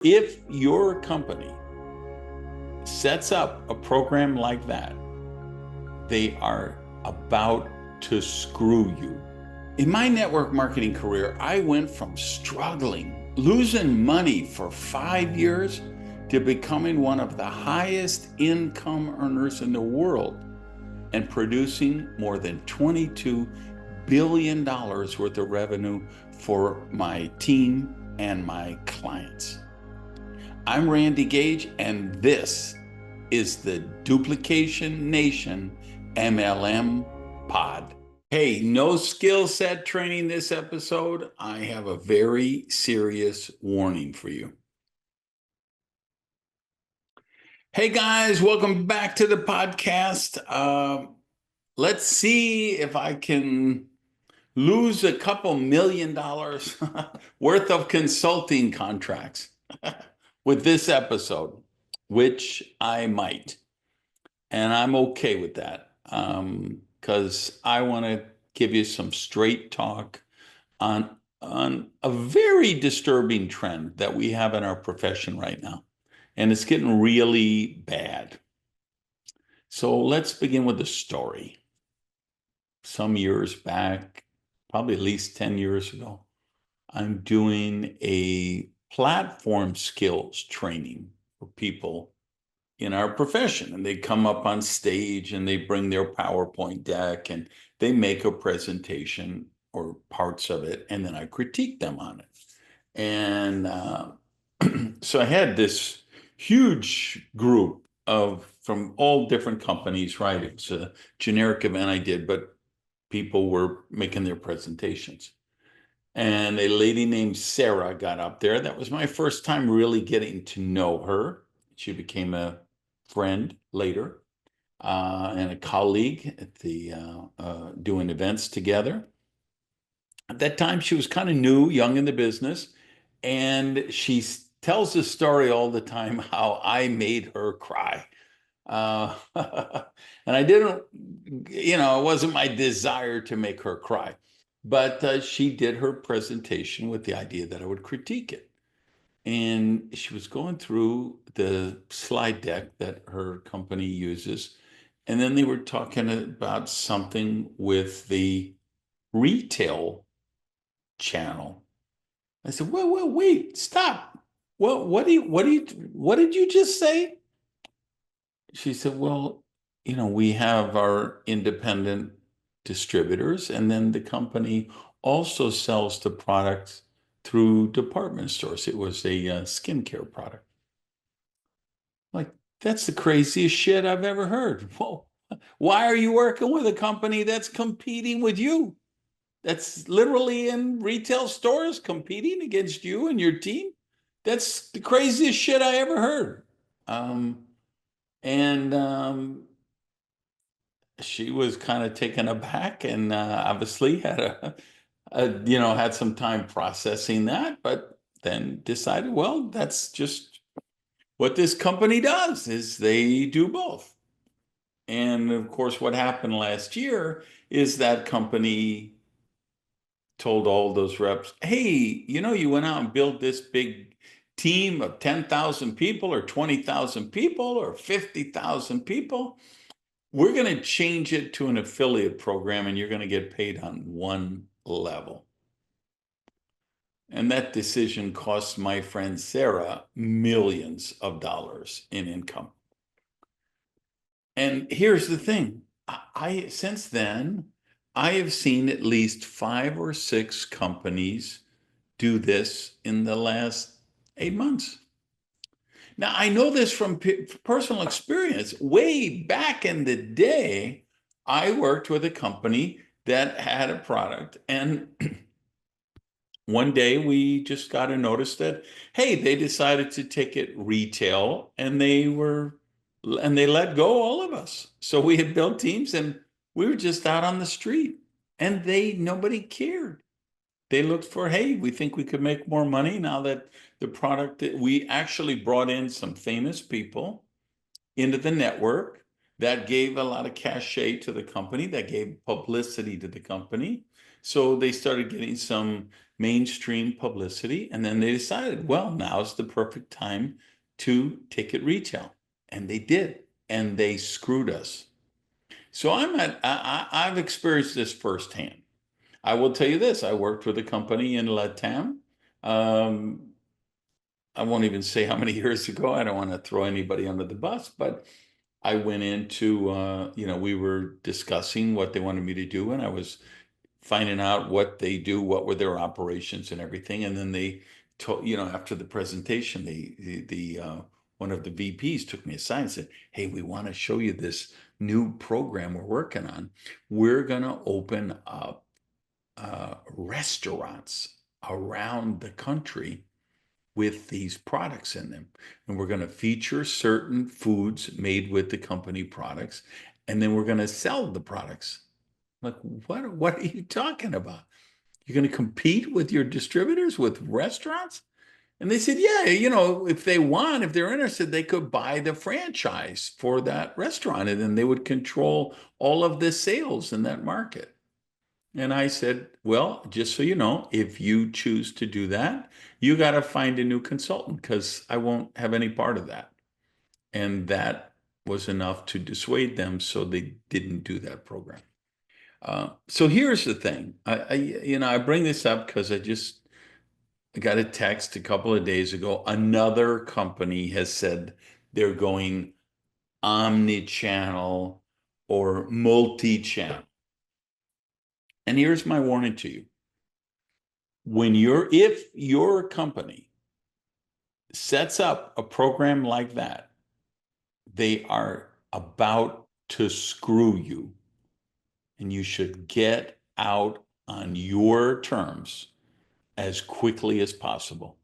If your company sets up a program like that, they are about to screw you. In my network marketing career, I went from struggling, losing money for 5 years to becoming one of the highest income earners in the world and producing more than $22 billion worth of revenue for my team and my clients. I'm Randy Gage, and this is the Duplication Nation MLM Pod. Hey, no skill set training this episode. I have a very serious warning for you. Hey guys, welcome back to the podcast. Let's see if I can lose a couple $1 million worth of consulting contracts with this episode, which I might. And I'm okay with that because I want to give you some straight talk on a very disturbing trend that we have in our profession right now. And it's getting really bad. So let's begin with the story. Some years back, probably at least 10 years ago, I'm doing a platform skills training for people in our profession. And they come up on stage and they bring their PowerPoint deck and they make a presentation or parts of it. And then I critique them on it. And so I had this huge group from all different companies, right? It was a generic event I did, but people were making their presentations. And a lady named Sarah got up there. That was my first time really getting to know her. She became a friend later and a colleague at the doing events together. At that time, she was kind of new, young in the business, and she tells the story all the time how I made her cry. And I didn't, it wasn't my desire to make her cry, but she did her presentation with the idea that I would critique it. And she was going through the slide deck that her company uses. And then they were talking about something with the retail channel. I said, well, wait, stop. Well, what did you just say? She said, well, we have our independent distributors, and then the company also sells the products through department stores. It was a skincare product. Like, that's the craziest shit I've ever heard. Well, why are you working with a company that's competing with you? That's literally in retail stores competing against you and your team. That's the craziest shit I ever heard. And she was kind of taken aback and obviously had some time processing that, but then decided, well, that's just what this company does, is they do both. And of course, what happened last year is that company told all those reps, hey, you went out and built this big team of 10,000 people or 20,000 people or 50,000 people. We're going to change it to an affiliate program and you're going to get paid on one level. And that decision cost my friend Sarah millions of dollars in income. And here's the thing. Since then, I have seen at least 5 or 6 companies do this in the last 8 months. Now, I know this from personal experience. Way back in the day, I worked with a company that had a product, and one day we just got a notice that, hey, they decided to take it retail, and they let go all of us. So we had built teams, and we were just out on the street, and nobody cared. They looked for, hey, we think we could make more money now that the product that we actually brought in some famous people into the network that gave a lot of cachet to the company, that gave publicity to the company. So they started getting some mainstream publicity, and then they decided, well, now's the perfect time to take it retail. And they did, and they screwed us. So I've experienced this firsthand. I will tell you this, I worked with a company in Latam. Um, I won't even say how many years ago. I don't want to throw anybody under the bus, but I went into, we were discussing what they wanted me to do, and I was finding out what they do, what were their operations and everything. And then they told, after the presentation, one of the VPs took me aside and said, "Hey, we want to show you this new program we're working on. We're going to open up restaurants around the country with these products in them. And we're going to feature certain foods made with the company products, and then we're going to sell the products." Like, what are you talking about? You're going to compete with your distributors, with restaurants? And they said, yeah, if they want, if they're interested, they could buy the franchise for that restaurant, and then they would control all of the sales in that market. And I said, well, just so you know, if you choose to do that, you got to find a new consultant because I won't have any part of that. And that was enough to dissuade them, so they didn't do that program. So here's the thing. I bring this up because I got a text a couple of days ago. Another company has said they're going omni-channel or multi-channel. And here's my warning to you. If your company sets up a program like that, they are about to screw you, and you should get out on your terms as quickly as possible.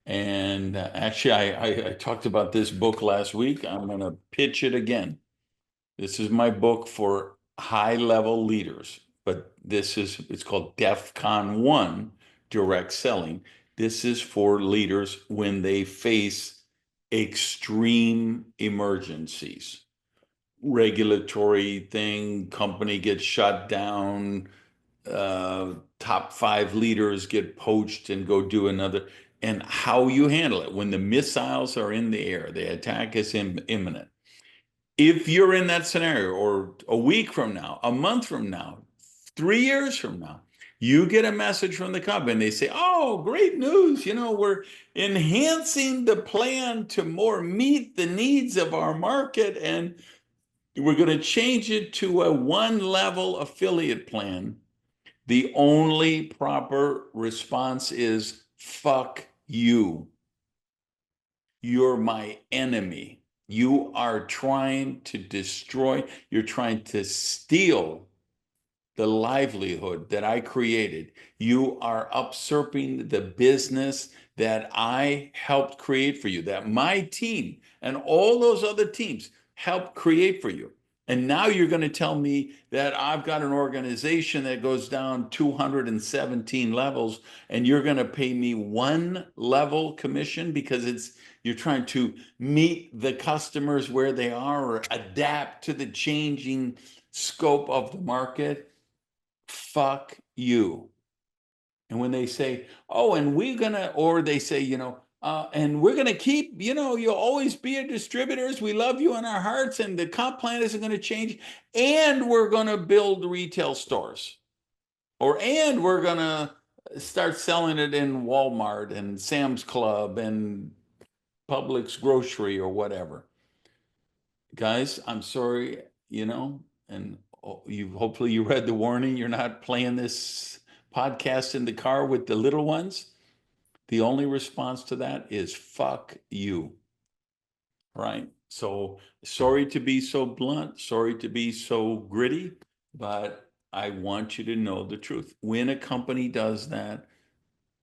And actually, I talked about this book last week. I'm going to pitch it again. This is my book for high-level leaders, but it's called DEFCON 1, Direct Selling. This is for leaders when they face extreme emergencies. Regulatory thing, company gets shut down, top 5 leaders get poached and go do another, and how you handle it when the missiles are in the air, the attack is imminent. If you're in that scenario, or a week from now, a month from now, 3 years from now, you get a message from the company and they say, "Oh, great news, we're enhancing the plan to more meet the needs of our market, and we're going to change it to a 1-level affiliate plan." The only proper response is, "Fuck you. You're my enemy. You are trying to destroy, you're trying to steal the livelihood that I created. You are usurping the business that I helped create for you, that my team and all those other teams helped create for you. And now you're going to tell me that I've got an organization that goes down 217 levels, and you're going to pay me 1-level commission because you're trying to meet the customers where they are or adapt to the changing scope of the market. Fuck you." And when they say, "Oh, and we're gonna," or they say, "and we're gonna keep, you'll always be a distributors. We love you in our hearts, and the comp plan isn't going to change, and we're going to build retail stores, and we're going to start selling it in Walmart and Sam's Club and Publix grocery or whatever." Guys, I'm sorry, and hopefully you read the warning. You're not playing this podcast in the car with the little ones. The only response to that is "fuck you." Right? So sorry to be so blunt, sorry to be so gritty, but I want you to know the truth. When a company does that,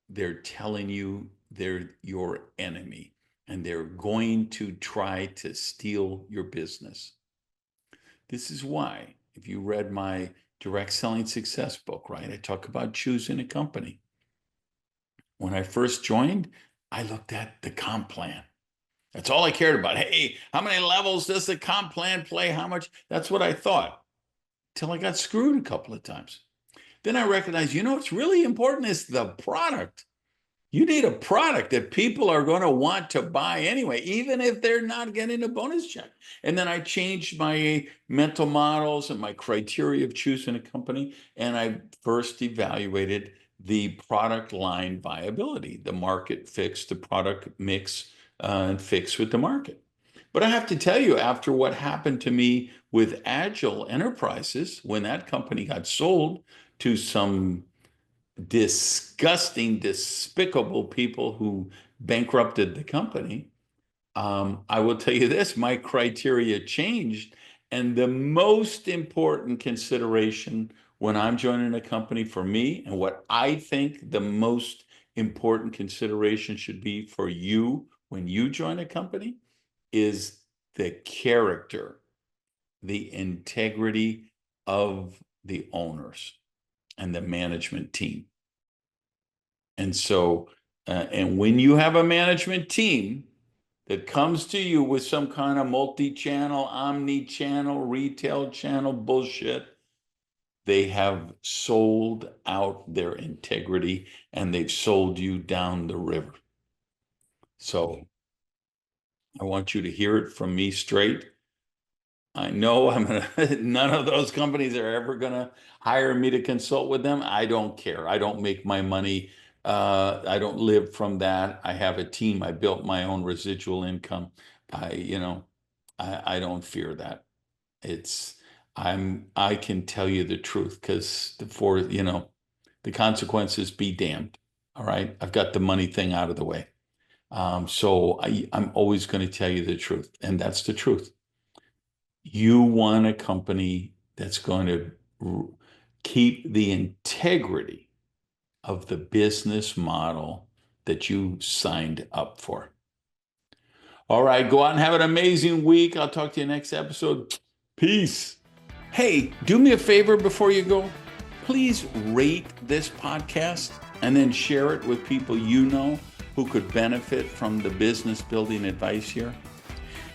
they're telling you they're your enemy, and they're going to try to steal your business. This is why, if you read my Direct Selling Success book, right, I talk about choosing a company. When I first joined, I looked at the comp plan. That's all I cared about. Hey, how many levels does the comp plan play? How much? That's what I thought, till I got screwed a couple of times. Then I recognized, what's really important is the product. You need a product that people are going to want to buy anyway, even if they're not getting a bonus check. And then I changed my mental models and my criteria of choosing a company. And I first evaluated the product line viability, the market fix, the product mix, and fix with the market. But I have to tell you, after what happened to me with Agile Enterprises, when that company got sold to some disgusting, despicable people who bankrupted the company, I will tell you this, my criteria changed. And the most important consideration when I'm joining a company for me, and what I think the most important consideration should be for you when you join a company, is the character, the integrity of the owners and the management team. And so, and when you have a management team that comes to you with some kind of multi-channel, omni-channel, retail channel bullshit, they have sold out their integrity and they've sold you down the river. So I want you to hear it from me straight. I know none of those companies are ever gonna hire me to consult with them. I don't care. I don't make my money. I don't live from that. I have a team. I built my own residual income. I don't fear that. I can tell you the truth because the consequences be damned. All right. I've got the money thing out of the way. So I'm always going to tell you the truth, and that's the truth. You want a company that's going to keep the integrity of the business model that you signed up for. All right, go out and have an amazing week. I'll talk to you next episode. Peace. Hey, do me a favor before you go. Please rate this podcast and then share it with people you know who could benefit from the business building advice here.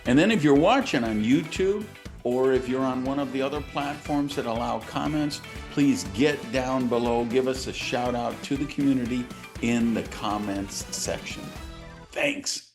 And then if you're watching on YouTube, or if you're on one of the other platforms that allow comments, please get down below, give us a shout out to the community in the comments section. Thanks.